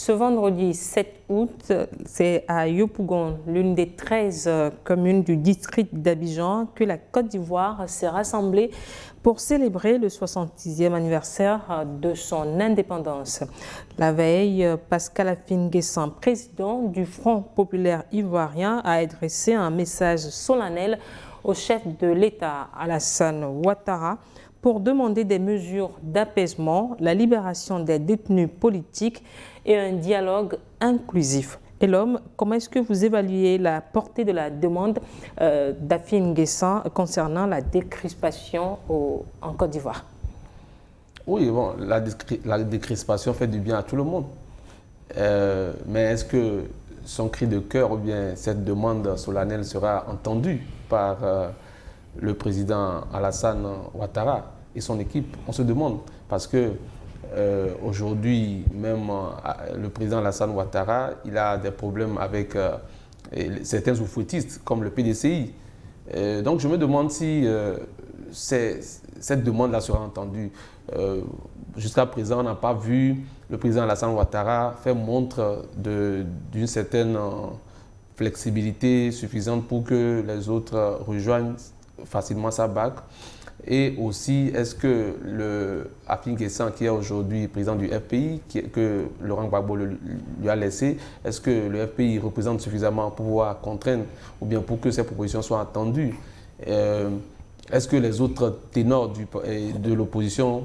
Ce vendredi 7 août, c'est à Yopougon, l'une des 13 communes du district d'Abidjan, que la Côte d'Ivoire s'est rassemblée pour célébrer le 66e anniversaire de son indépendance. La veille, Pascal Afin Guessan, président du Front populaire ivoirien, a adressé un message solennel au chef de l'État, Alassane Ouattara, pour demander des mesures d'apaisement, la libération des détenus politiques et un dialogue inclusif. Et l'homme, comment est-ce que vous évaluez la portée de la demande d'Afin Guessan concernant la décrispation en Côte d'Ivoire? Oui, bon, la décrispation fait du bien à tout le monde. Mais est-ce que son cri de cœur ou bien cette demande solennelle sera entendue par le président Alassane Ouattara et son équipe? On se demande, parce que aujourd'hui, même le président Alassane Ouattara, il a des problèmes avec certains oufouettistes, comme le PDCI. Donc je me demande si cette demande-là sera entendue. Jusqu'à présent, on n'a pas vu le président Alassane Ouattara faire montre d'une certaine flexibilité suffisante pour que les autres rejoignent facilement sa bague. Et aussi, est-ce que le Afin Guessan, qui est aujourd'hui président du FPI, que Laurent Gbagbo lui a laissé, est-ce que le FPI représente suffisamment pour pouvoir contraindre ou bien pour que ces propositions soient entendues? Est-ce que les autres ténors de l'opposition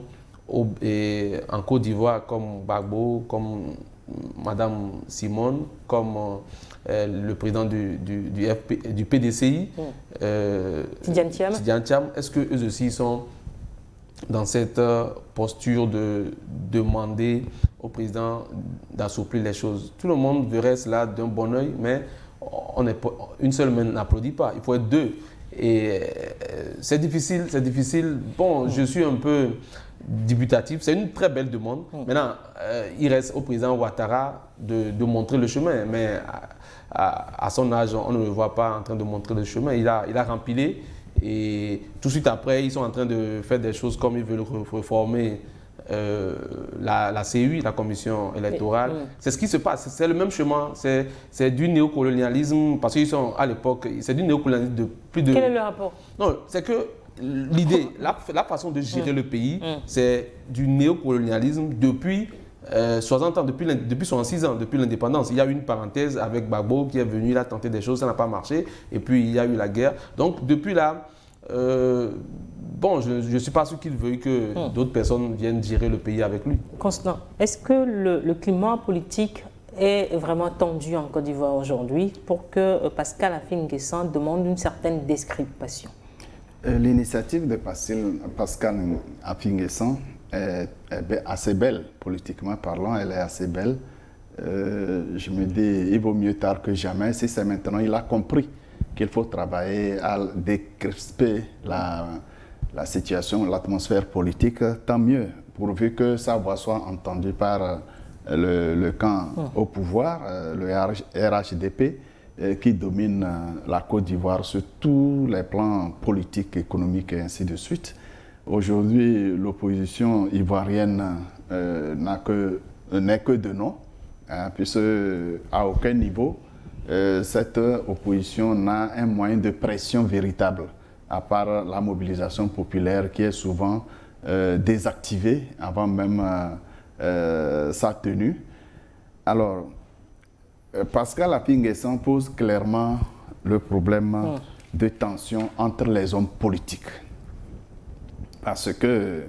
en Côte d'Ivoire, comme Gbagbo, comme Madame Simone, comme le président du PDCI, Tidiane Thiam, est-ce qu'eux aussi sont dans cette posture de demander au président d'assouplir les choses? Tout le monde verrait cela d'un bon oeil, mais une seule main n'applaudit pas, il faut être deux. Et c'est difficile, c'est difficile. Bon, je suis un peu dubitatif, c'est une très belle demande. Maintenant, il reste au président Ouattara de montrer le chemin, mais à son âge, on ne le voit pas en train de montrer le chemin. Il a rempilé et tout de suite après, ils sont en train de faire des choses comme ils veulent reformer la CEI, la commission électorale. C'est ce qui se passe, c'est le même chemin, c'est du néocolonialisme, parce qu'ils sont à l'époque, c'est du néocolonialisme de plus de... Quel est le rapport? Non, c'est que l'idée, la façon de gérer le pays, c'est du néocolonialisme depuis 60 ans, depuis 66 ans, depuis l'indépendance. Il y a eu une parenthèse avec Gbagbo qui est venu, il a tenté des choses, ça n'a pas marché, et puis il y a eu la guerre. Donc depuis là, bon, je ne suis pas sûr qu'il veuille que d'autres personnes viennent gérer le pays avec lui. Constant, est-ce que le climat politique est vraiment tendu en Côte d'Ivoire aujourd'hui pour que Pascal Afin Guessan demande une certaine décrispation? L'initiative de Pascal Afin Guessan est assez belle, politiquement parlant, elle est assez belle. Je me dis, il vaut mieux tard que jamais. Si c'est maintenant, il a compris qu'il faut travailler à décrisper la situation, l'atmosphère politique, tant mieux, pourvu que sa voix soit entendue par le camp au pouvoir, le RHDP, qui domine la Côte d'Ivoire sur tous les plans politiques, économiques et ainsi de suite. Aujourd'hui, l'opposition ivoirienne n'est que de nom, puisque à aucun niveau, cette opposition n'a un moyen de pression véritable, à part la mobilisation populaire qui est souvent désactivée avant même sa tenue. Alors, Pascal Afin Guessan pose clairement le problème de tension entre les hommes politiques. Parce que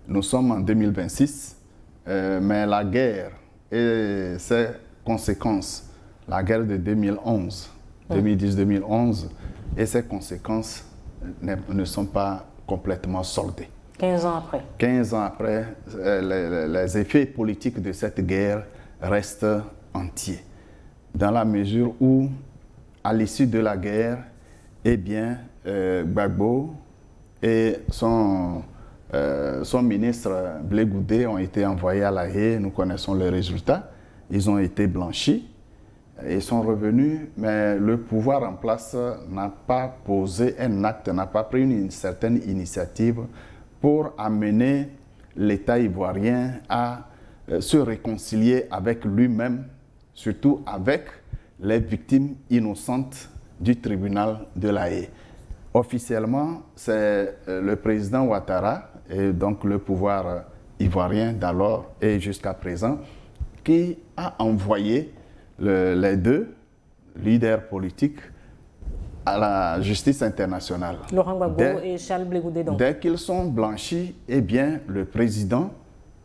nous sommes en 2026, mais la guerre et ses conséquences, la guerre de 2011, 2010-2011, et ses conséquences ne sont pas complètement soldées. 15 ans après. 15 ans après, les effets politiques de cette guerre restent entiers. Dans la mesure où, à l'issue de la guerre, eh bien, Gbagbo et son ministre Blé Goudé ont été envoyés à La Haye. Nous connaissons les résultats. Ils ont été blanchis. Ils sont revenus, mais le pouvoir en place n'a pas posé un acte, n'a pas pris une certaine initiative pour amener l'État ivoirien à se réconcilier avec lui-même, surtout avec les victimes innocentes du tribunal de La Haye. Officiellement, c'est le président Ouattara, et donc le pouvoir ivoirien d'alors et jusqu'à présent, qui a envoyé les deux leaders politiques à la justice internationale. Laurent Gbagbo et Charles Blé Goudé. Dès qu'ils sont blanchis, eh bien, le président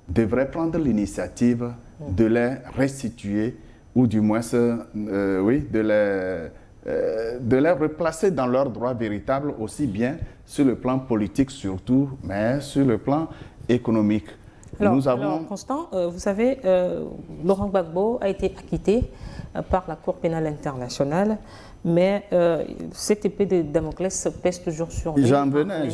devrait prendre l'initiative de les restituer, ou du moins de les replacer dans leurs droits véritables, aussi bien sur le plan politique surtout, mais sur le plan économique. Alors, Constant, vous savez, Laurent Gbagbo a été acquitté par la Cour pénale internationale, mais cette épée de Damoclès pèse toujours sur lui. J'en venais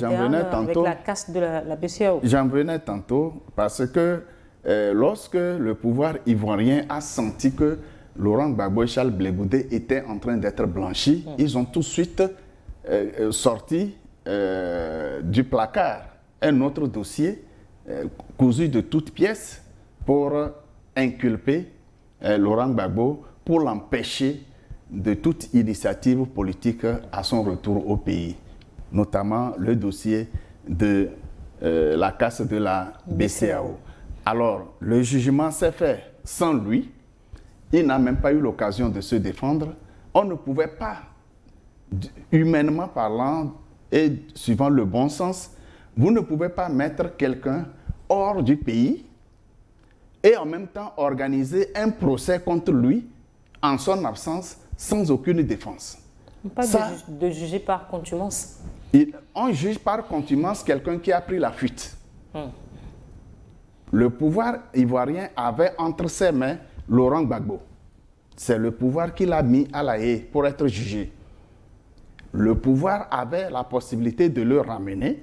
tantôt. Avec la casse de la BCEAO. J'en venais tantôt parce que lorsque le pouvoir ivoirien a senti que Laurent Gbagbo et Charles Blé Goudé étaient en train d'être blanchis, ils ont tout de suite sorti du placard un autre dossier cousu de toutes pièces pour inculper Laurent Gbagbo, pour l'empêcher de toute initiative politique à son retour au pays, notamment le dossier de la casse de la BCEAO. Alors, le jugement s'est fait sans lui. Il n'a même pas eu l'occasion de se défendre. On ne pouvait pas, humainement parlant et suivant le bon sens, vous ne pouvez pas mettre quelqu'un hors du pays et en même temps organiser un procès contre lui en son absence sans aucune défense. Pas de juger par contumace. On juge par contumace quelqu'un qui a pris la fuite. Le pouvoir ivoirien avait entre ses mains Laurent Gbagbo. C'est le pouvoir qui l'a mis à La Haye pour être jugé. Le pouvoir avait la possibilité de le ramener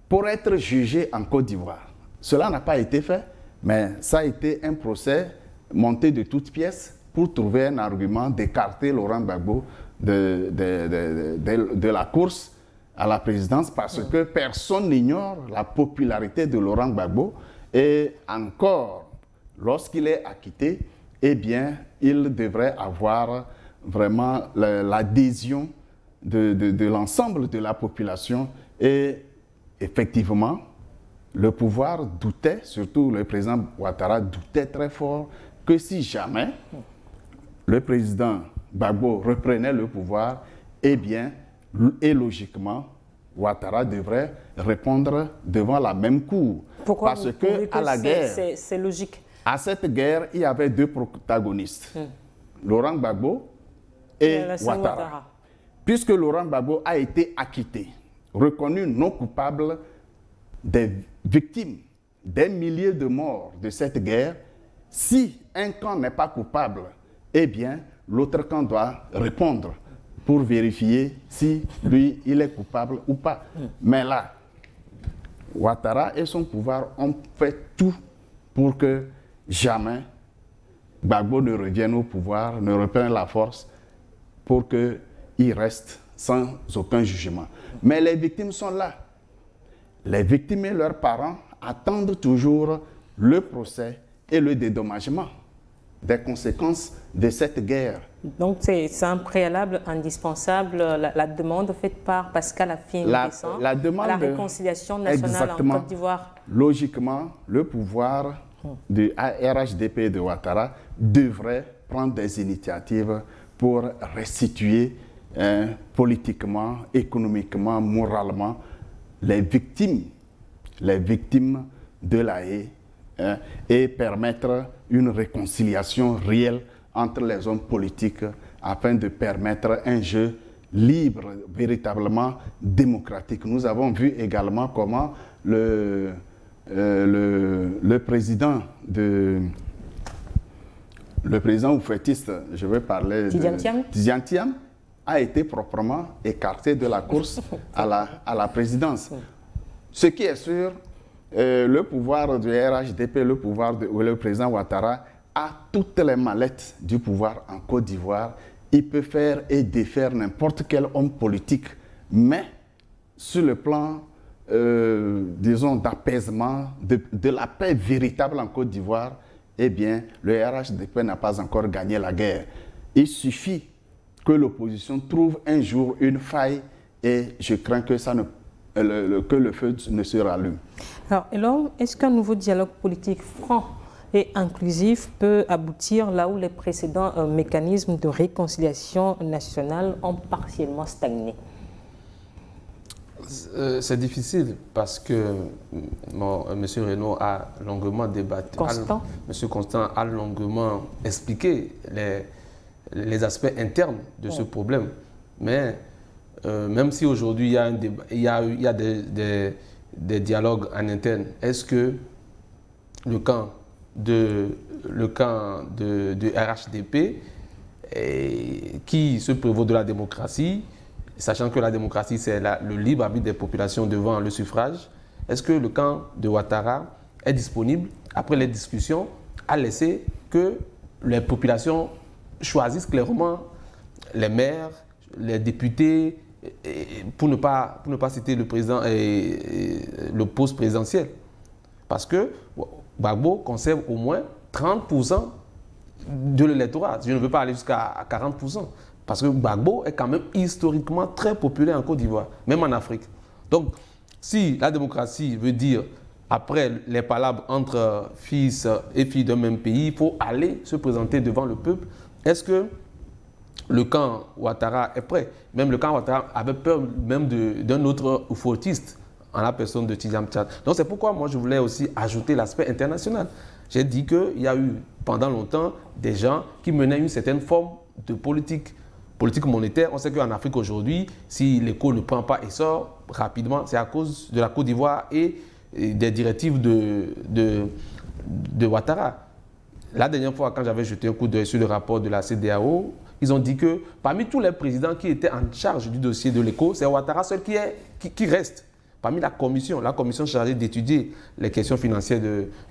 pour être jugé en Côte d'Ivoire. Cela n'a pas été fait, mais ça a été un procès monté de toutes pièces pour trouver un argument d'écarter Laurent Gbagbo de la course à la présidence parce que personne n'ignore la popularité de Laurent Gbagbo et encore, lorsqu'il est acquitté, eh bien, il devrait avoir vraiment l'adhésion de l'ensemble de la population et effectivement, le pouvoir doutait, surtout le président Ouattara doutait très fort que si jamais le président Gbagbo reprenait le pouvoir, eh bien, et logiquement, Ouattara devrait répondre devant la même cour. Pourquoi parce que à la guerre, c'est logique. À cette guerre, il y avait deux protagonistes, Laurent Gbagbo et Ouattara. Puisque Laurent Gbagbo a été acquitté, reconnu non coupable des victimes, des milliers de morts de cette guerre, si un camp n'est pas coupable, eh bien, l'autre camp doit répondre pour vérifier si lui, il est coupable ou pas. Mais là, Ouattara et son pouvoir ont fait tout pour que jamais Gbagbo ne revienne au pouvoir, ne reprenne la force, pour qu'il reste sans aucun jugement. Mais les victimes sont là. Les victimes et leurs parents attendent toujours le procès et le dédommagement des conséquences de cette guerre. Donc c'est un préalable indispensable, la demande faite par Pascal Affi-N'Guessan à la réconciliation nationale en Côte d'Ivoire. Logiquement, le pouvoir du RHDP de Ouattara devrait prendre des initiatives pour restituer politiquement, économiquement, moralement les victimes de La Haye et permettre une réconciliation réelle entre les hommes politiques afin de permettre un jeu libre, véritablement démocratique. Nous avons vu également comment le président oufetiste, je vais parler de Tidiane Thiam, a été proprement écarté de la course à la présidence. Ce qui est sûr, le pouvoir du RHDP, le président Ouattara, a toutes les mallettes du pouvoir en Côte d'Ivoire. Il peut faire et défaire n'importe quel homme politique. Mais sur le plan disons, d'apaisement, de la paix véritable en Côte d'Ivoire, eh bien, le RHDP n'a pas encore gagné la guerre. Il suffit que l'opposition trouve un jour une faille et je crains que, que le feu ne se rallume. Alors, est-ce qu'un nouveau dialogue politique franc et inclusif peut aboutir là où les précédents mécanismes de réconciliation nationale ont partiellement stagné? C'est difficile parce que M. Reynaud a longuement débattu. M. Constant a longuement expliqué les aspects internes de ce problème. Mais même si aujourd'hui il y a un débat, il y a des dialogues en interne, est-ce que le camp de RHDP qui se prévaut de la démocratie, sachant que la démocratie, c'est le libre arbitre des populations devant le suffrage, est-ce que le camp de Ouattara est disponible, après les discussions, à laisser que les populations choisissent clairement les maires, les députés, pour ne pas citer le président et le poste présidentiel? Parce que Gbagbo conserve au moins 30% de l'électorat. Je ne veux pas aller jusqu'à 40%. Parce que Gbagbo est quand même historiquement très populaire en Côte d'Ivoire, même en Afrique. Donc, si la démocratie veut dire, après les palabres entre fils et filles d'un même pays, il faut aller se présenter devant le peuple, est-ce que le camp Ouattara est prêt? Même le camp Ouattara avait peur même d'un autre oufotiste en la personne de Tidjam Tchad. Donc c'est pourquoi moi je voulais aussi ajouter l'aspect international. J'ai dit qu'il y a eu pendant longtemps des gens qui menaient une certaine forme de politique monétaire. On sait qu'en Afrique aujourd'hui, si l'écho ne prend pas essor rapidement, c'est à cause de la Côte d'Ivoire et des directives de Ouattara. La dernière fois, quand j'avais jeté un coup d'œil sur le rapport de la CEDEAO, ils ont dit que parmi tous les présidents qui étaient en charge du dossier de l'écho, c'est Ouattara seul qui reste. Parmi la commission chargée d'étudier les questions financières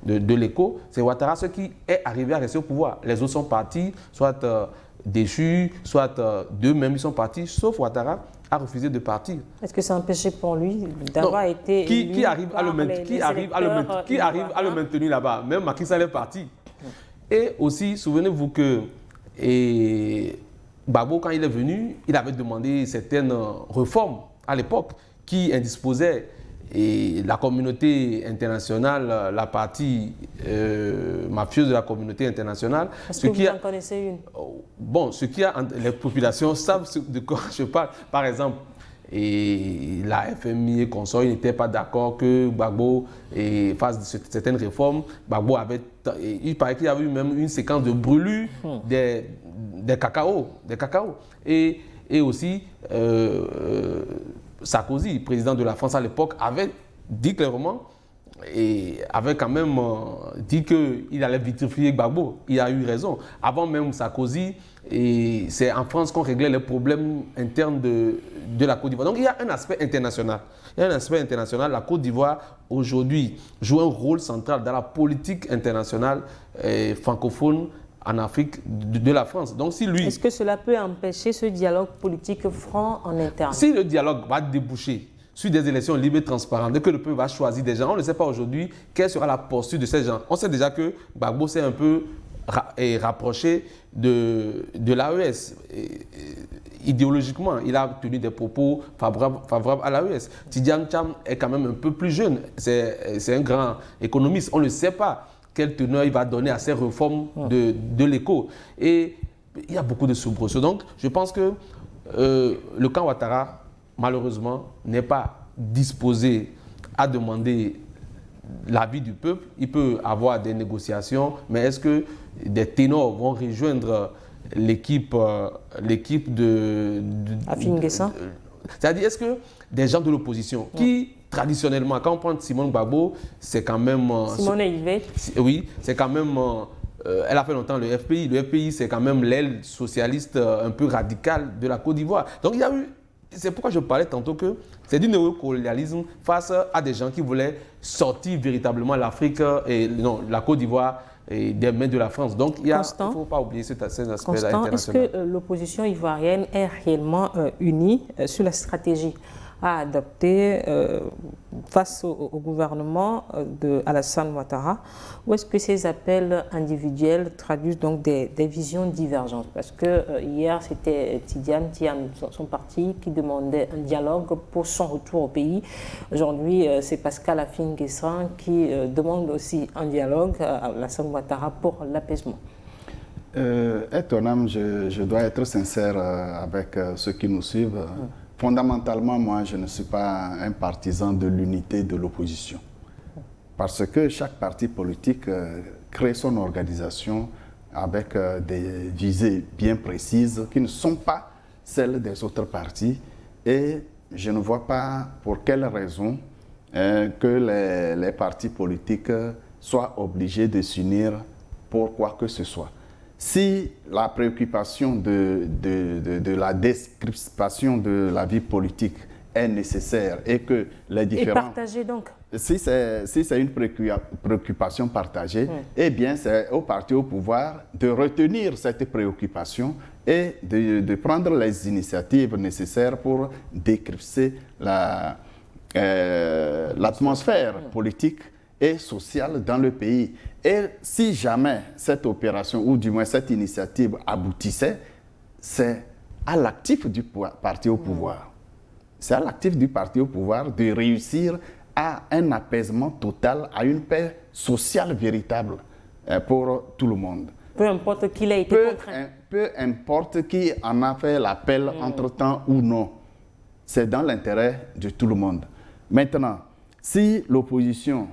de l'écho, c'est Ouattara seul qui est arrivé à rester au pouvoir. Les autres sont partis, soit déchus, soit d'eux-mêmes ils sont partis, sauf Ouattara a refusé de partir. Est-ce que c'est un péché pour lui d'avoir été qui arrive à le maintenir là-bas? Même Macky Sall est parti. Et aussi, souvenez-vous que Gbagbo, quand il est venu, il avait demandé certaines réformes à l'époque qui indisposaient la communauté internationale, la partie mafieuse de la communauté internationale. Est-ce que vous en connaissez une? Bon, les populations savent de quoi je parle. Par exemple, la FMI et consorts n'étaient pas d'accord que Gbagbo fasse certaines réformes. Gbagbo il paraît qu'il y avait eu même une séquence de brûlure des cacao. Et aussi, Sarkozy, président de la France à l'époque, avait dit clairement et avait quand même dit qu'il allait vitrifier Gbagbo. Il a eu raison. Avant même Sarkozy, c'est en France qu'on réglait les problèmes internes de la Côte d'Ivoire. Donc il y a un aspect international. La Côte d'Ivoire, aujourd'hui, joue un rôle central dans la politique internationale francophone en Afrique de la France. Donc, si lui... Est-ce que cela peut empêcher ce dialogue politique franc en interne? Si le dialogue va déboucher sur des élections libres et transparentes, et que le peuple va choisir des gens, on ne sait pas aujourd'hui quelle sera la posture de ces gens. On sait déjà que Gbagbo s'est un peu rapproché de l'AES. Idéologiquement, il a tenu des propos favorables à l'AES. Tidjam Tchad est quand même un peu plus jeune. C'est un grand économiste. On ne sait pas quelle teneur il va donner à ces réformes de l'éco. Et il y a beaucoup de soubresauts. Donc, je pense que le camp Ouattara, malheureusement, n'est pas disposé à demander l'avis du peuple. Il peut avoir des négociations, mais est-ce que des ténors vont rejoindre l'équipe de Afin Guessan? C'est-à-dire, est-ce que des gens de l'opposition qui, traditionnellement, quand on prend Simone Gbagbo, c'est quand même... Simone Yvette. Oui, c'est quand même... elle a fait longtemps le FPI. Le FPI, c'est quand même l'aile socialiste un peu radicale de la Côte d'Ivoire. Donc, il y a eu... C'est pourquoi je parlais tantôt que c'est du néocolonialisme face à des gens qui voulaient sortir véritablement l'Afrique et la Côte d'Ivoire des mains de la France. Donc, il ne faut pas oublier cet aspect-là international. Est-ce que l'opposition ivoirienne est réellement unie sur la stratégie a adopté face au gouvernement d'Alassane Ouattara, ou est-ce que ces appels individuels traduisent donc des visions divergentes? Parce que hier, c'était Tidiane, son parti, qui demandait un dialogue pour son retour au pays. Aujourd'hui, c'est Pascal Affi-N'Guessan qui demande aussi un dialogue à Alassane Ouattara pour l'apaisement. Étonnant, je dois être sincère avec ceux qui nous suivent. Fondamentalement, moi, je ne suis pas un partisan de l'unité de l'opposition. Parce que chaque parti politique crée son organisation avec des visées bien précises qui ne sont pas celles des autres partis. Et je ne vois pas pour quelle raison que les partis politiques soient obligés de s'unir pour quoi que ce soit. Si la préoccupation de la décrispation de la vie politique est nécessaire et que les différents... Et partagée donc. Si c'est une préoccupation partagée, eh bien c'est au parti au pouvoir de retenir cette préoccupation et de prendre les initiatives nécessaires pour décrypter l'atmosphère politique et sociale dans le pays. Et si jamais cette opération, ou du moins cette initiative aboutissait, c'est à l'actif du parti au pouvoir. C'est à l'actif du parti au pouvoir de réussir à un apaisement total, à une paix sociale véritable pour tout le monde. Peu importe qui a été contraint. Peu importe qui en a fait l'appel entre-temps ou non. C'est dans l'intérêt de tout le monde. Maintenant, si l'opposition,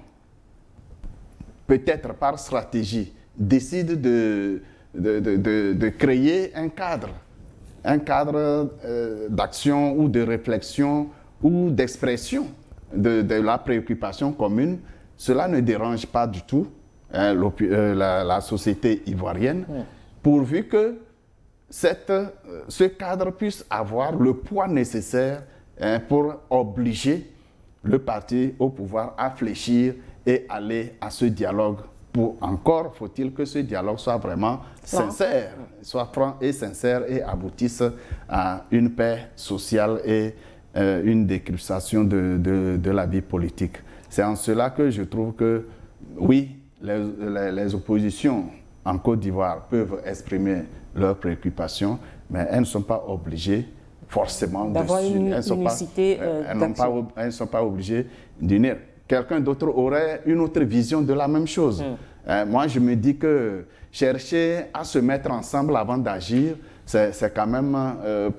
peut-être par stratégie, décide de créer un cadre d'action ou de réflexion ou d'expression de la préoccupation commune, cela ne dérange pas du tout la société ivoirienne, pourvu que ce cadre puisse avoir le poids nécessaire pour obliger le parti au pouvoir à fléchir et aller à ce dialogue. Encore faut-il que ce dialogue soit vraiment sincère, soit franc et sincère et aboutisse à une paix sociale et une décryptation de la vie politique. C'est en cela que je trouve que, oui, les oppositions en Côte d'Ivoire peuvent exprimer leurs préoccupations, mais elles ne sont pas obligées forcément d'avoir une unicité d'action. Elles ne sont pas obligées d'unir. Quelqu'un d'autre aurait une autre vision de la même chose. Moi, je me dis que chercher à se mettre ensemble avant d'agir, c'est quand même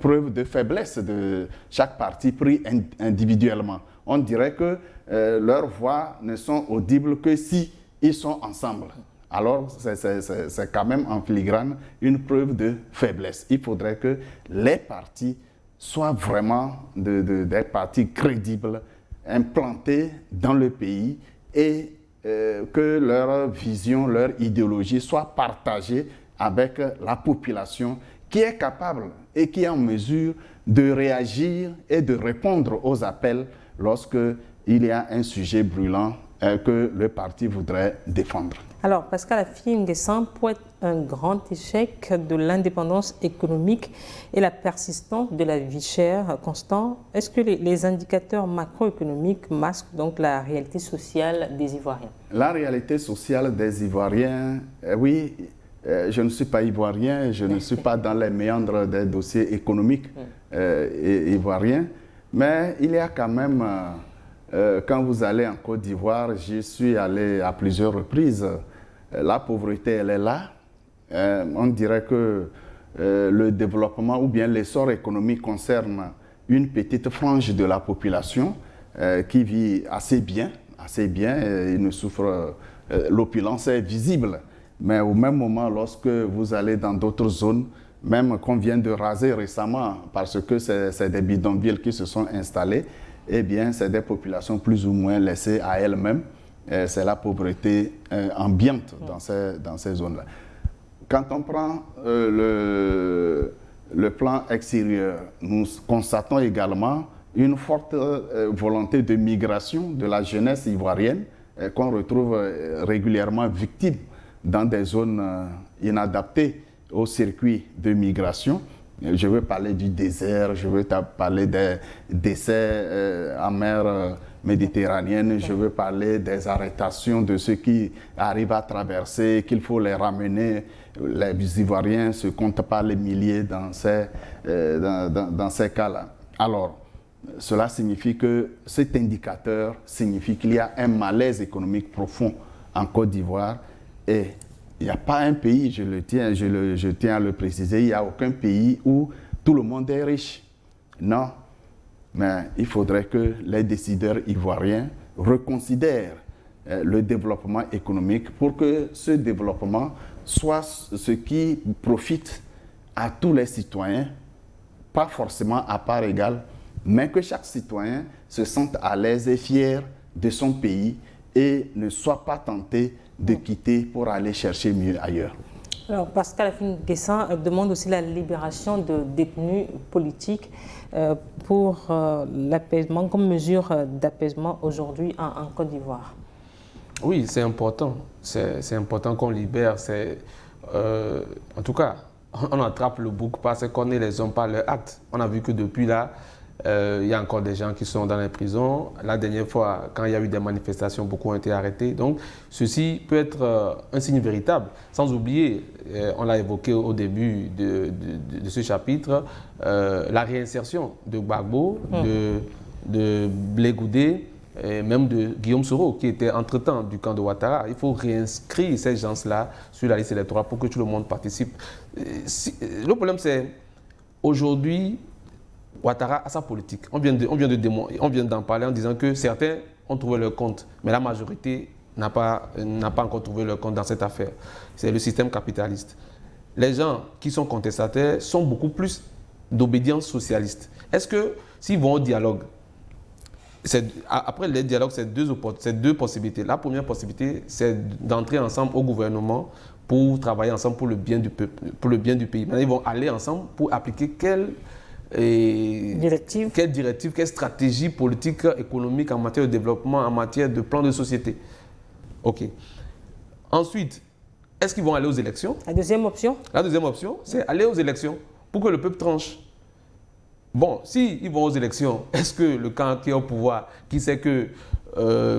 preuve de faiblesse de chaque parti pris individuellement. On dirait que leurs voix ne sont audibles que si ils sont ensemble. Alors, c'est quand même en filigrane une preuve de faiblesse. Il faudrait que les partis soient vraiment des partis crédibles, implantés dans le pays et que leur vision, leur idéologie soit partagée avec la population qui est capable et qui est en mesure de réagir et de répondre aux appels lorsque il y a un sujet brûlant que le parti voudrait défendre. Alors, Pascal Affi-N'Guessan, pour être un grand échec de l'indépendance économique et la persistance de la vie chère constante, est-ce que les indicateurs macroéconomiques masquent donc la réalité sociale des Ivoiriens? La réalité sociale des Ivoiriens, oui, je ne suis pas ivoirien, je ne suis pas dans les méandres des dossiers économiques ivoiriens, mais il y a quand même... quand vous allez en Côte d'Ivoire, j'y suis allé à plusieurs reprises, la pauvreté, elle est là. On dirait que le développement ou bien l'essor économique concerne une petite frange de la population qui vit assez bien, et il ne souffre, l'opulence est visible. Mais au même moment, lorsque vous allez dans d'autres zones, même qu'on vient de raser récemment, parce que c'est des bidonvilles qui se sont installés, eh bien, c'est des populations plus ou moins laissées à elles-mêmes. C'est la pauvreté ambiante dans ces zones-là. Quand on prend le plan extérieur, nous constatons également une forte volonté de migration de la jeunesse ivoirienne qu'on retrouve régulièrement victime dans des zones inadaptées au circuit de migration. Je veux parler du désert, je veux parler des décès en mer méditerranéenne, je veux parler des arrestations de ceux qui arrivent à traverser, qu'il faut les ramener. Les Ivoiriens ne se comptent pas les milliers dans ces cas-là. Alors, cela signifie que cet indicateur signifie qu'il y a un malaise économique profond en Côte d'Ivoire et il n'y a pas un pays, je tiens à le préciser, il n'y a aucun pays où tout le monde est riche. Non, mais il faudrait que les décideurs ivoiriens reconsidèrent le développement économique pour que ce développement soit ce qui profite à tous les citoyens, pas forcément à part égale, mais que chaque citoyen se sente à l'aise et fier de son pays et ne soit pas tenté de quitter pour aller chercher mieux ailleurs. Alors, Pascal Afin-N'Guessan demande aussi la libération de détenus politiques pour l'apaisement, comme mesure d'apaisement aujourd'hui en Côte d'Ivoire. Oui, c'est important. C'est important qu'on libère. En tout cas, on attrape le bouc parce qu'on est les hommes par leur acte. On a vu que depuis là, il y a encore des gens qui sont dans les prisons. La dernière fois, quand il y a eu des manifestations, beaucoup ont été arrêtés. Donc, ceci peut être un signe véritable. Sans oublier, on l'a évoqué au début de ce chapitre, la réinsertion de Gbagbo, de Blé Goudé, et même de Guillaume Soro, qui était entre-temps du camp de Ouattara. Il faut réinscrire ces gens-là sur la liste électorale pour que tout le monde participe. Le problème, c'est aujourd'hui, Ouattara a sa politique. On vient d'en parler en disant que certains ont trouvé leur compte, mais la majorité n'a pas encore trouvé leur compte dans cette affaire. C'est le système capitaliste. Les gens qui sont contestataires sont beaucoup plus d'obédience socialiste. Est-ce que s'ils vont au dialogue, après les dialogues, c'est deux possibilités. La première possibilité, c'est d'entrer ensemble au gouvernement pour travailler ensemble pour le bien du peuple, pour le bien du pays. Maintenant, ils vont aller ensemble pour appliquer quelle directive, quelle stratégie politique, économique en matière de développement, en matière de plan de société. OK. Ensuite, est-ce qu'ils vont aller aux élections? La deuxième option? La deuxième option, c'est aller aux élections pour que le peuple tranche. Bon, s'ils vont aux élections, est-ce que le camp qui est au pouvoir, qui sait que,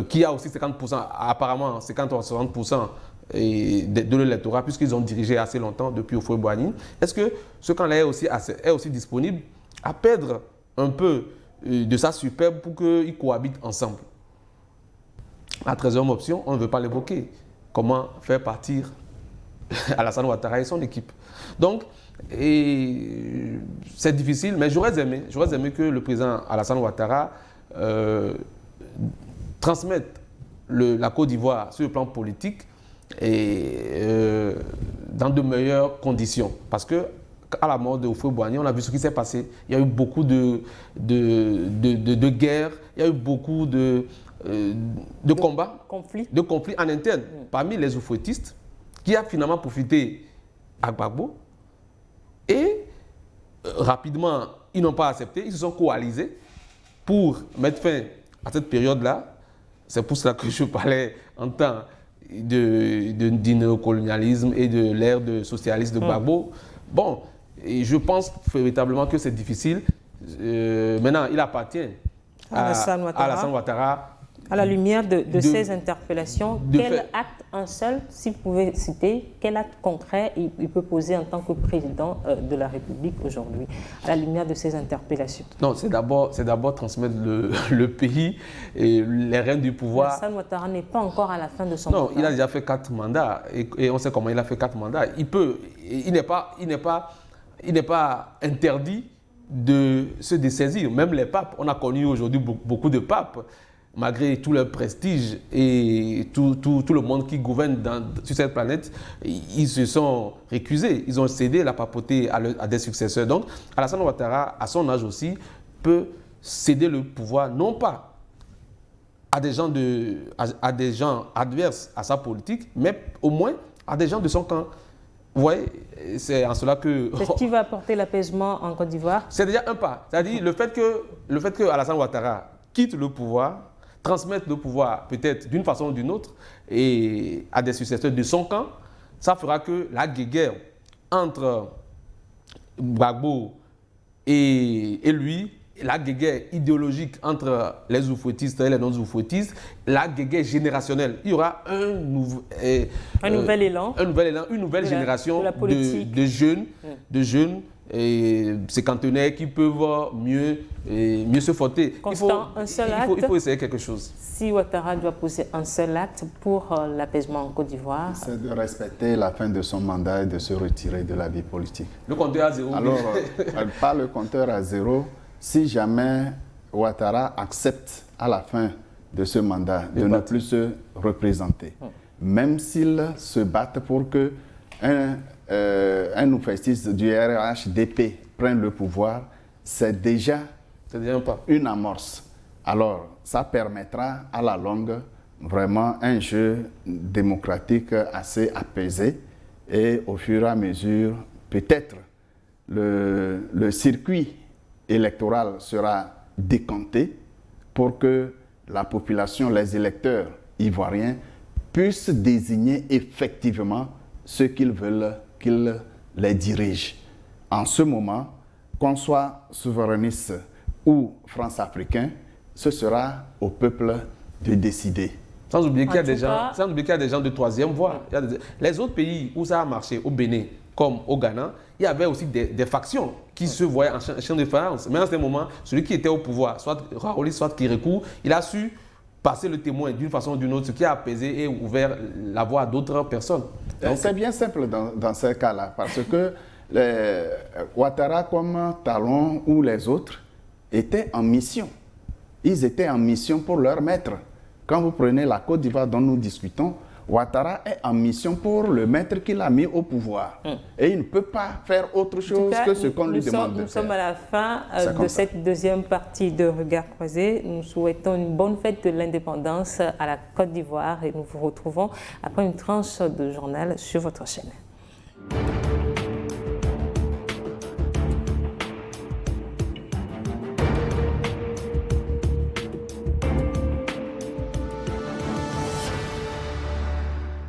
qui a aussi 50%, apparemment 50 ou 60% de l'électorat, puisqu'ils ont dirigé assez longtemps depuis Houphouët-Boigny, est-ce que ce camp-là est aussi disponible à perdre un peu de sa superbe pour qu'ils cohabitent ensemble? La 13e option, on ne veut pas l'évoquer. Comment faire partir Alassane Ouattara et son équipe? Donc, c'est difficile, mais j'aurais aimé que le président Alassane Ouattara transmette la Côte d'Ivoire sur le plan politique et dans de meilleures conditions. Parce que à la mort de Houphouët-Boigny, on a vu ce qui s'est passé. Il y a eu beaucoup de guerres, il y a eu beaucoup de combats, de conflits en interne parmi les oufouettistes qui a finalement profité à Gbagbo. Et rapidement, ils n'ont pas accepté, ils se sont coalisés pour mettre fin à cette période-là. C'est pour cela que je parlais en temps du néocolonialisme et de l'ère de socialisme de Gbagbo. Bon, et je pense véritablement que c'est difficile. Maintenant, il appartient à Alassane Ouattara. À la lumière de ces interpellations, quel acte, un seul, s'il pouvait citer, quel acte concret il peut poser en tant que président de la République aujourd'hui, à la lumière de ces interpellations? Non, c'est d'abord transmettre le pays et les rênes du pouvoir. Alassane Ouattara n'est pas encore à la fin de son mandat. Non, il a déjà fait 4 mandats et on sait comment il a fait 4 mandats. Il n'est pas interdit de se dessaisir. Même les papes, on a connu aujourd'hui beaucoup de papes, malgré tout leur prestige et tout le monde qui gouverne sur cette planète, ils se sont récusés. Ils ont cédé la papauté à des successeurs. Donc, Alassane Ouattara, à son âge aussi, peut céder le pouvoir, non pas à des gens adverses à sa politique, mais au moins à des gens de son camp. Vous voyez, c'est en cela que... C'est ce qui va apporter l'apaisement en Côte d'Ivoire? C'est déjà un pas. C'est-à-dire le fait que Alassane Ouattara quitte le pouvoir, transmettre le pouvoir peut-être d'une façon ou d'une autre et à des successeurs de son camp, ça fera que la guéguerre entre Gbagbo et lui, la guerre idéologique entre les oufouettistes et les non-oufouettistes, la guerre générationnelle. Il y aura un nouvel élan, une nouvelle génération de jeunes et cinquantenaires qui peuvent mieux se frotter. Constant, il faut essayer quelque chose. Si Ouattara doit poser un seul acte pour l'apaisement en Côte d'Ivoire, c'est de respecter la fin de son mandat et de se retirer de la vie politique. Le compteur à zéro. Alors, pas le compteur à zéro. Si jamais Ouattara accepte à la fin de ce mandat de ne plus se représenter, même s'il se battent pour que un oufestiste du RHDP prenne le pouvoir, c'est déjà une amorce. Alors, ça permettra à la longue vraiment un jeu démocratique assez apaisé et au fur et à mesure, peut-être, le circuit électoral sera décanté pour que la population, les électeurs ivoiriens puissent désigner effectivement ceux qu'ils veulent qu'ils les dirigent. En ce moment, qu'on soit souverainiste ou france-africain, ce sera au peuple de décider. Sans oublier qu'il y a des gens de troisième voie. Les autres pays où ça a marché, au Bénin comme au Ghana, il y avait aussi des factions qui se voyaient en champ de faïence. Mais en ce moment, celui qui était au pouvoir, soit Raouli, soit Kérékou, il a su passer le témoin d'une façon ou d'une autre, ce qui a apaisé et ouvert la voie à d'autres personnes. C'est bien simple dans ce cas-là, parce que Ouattara comme Talon ou les autres étaient en mission. Ils étaient en mission pour leur maître. Quand vous prenez la Côte d'Ivoire dont nous discutons, Ouattara est en mission pour le maître qu'il a mis au pouvoir. Et il ne peut pas faire autre chose que ce qu'on lui demande de faire. Nous sommes à la fin de cette deuxième partie de Regard Croisé. Nous souhaitons une bonne fête de l'indépendance à la Côte d'Ivoire et nous vous retrouvons après une tranche de journal sur votre chaîne.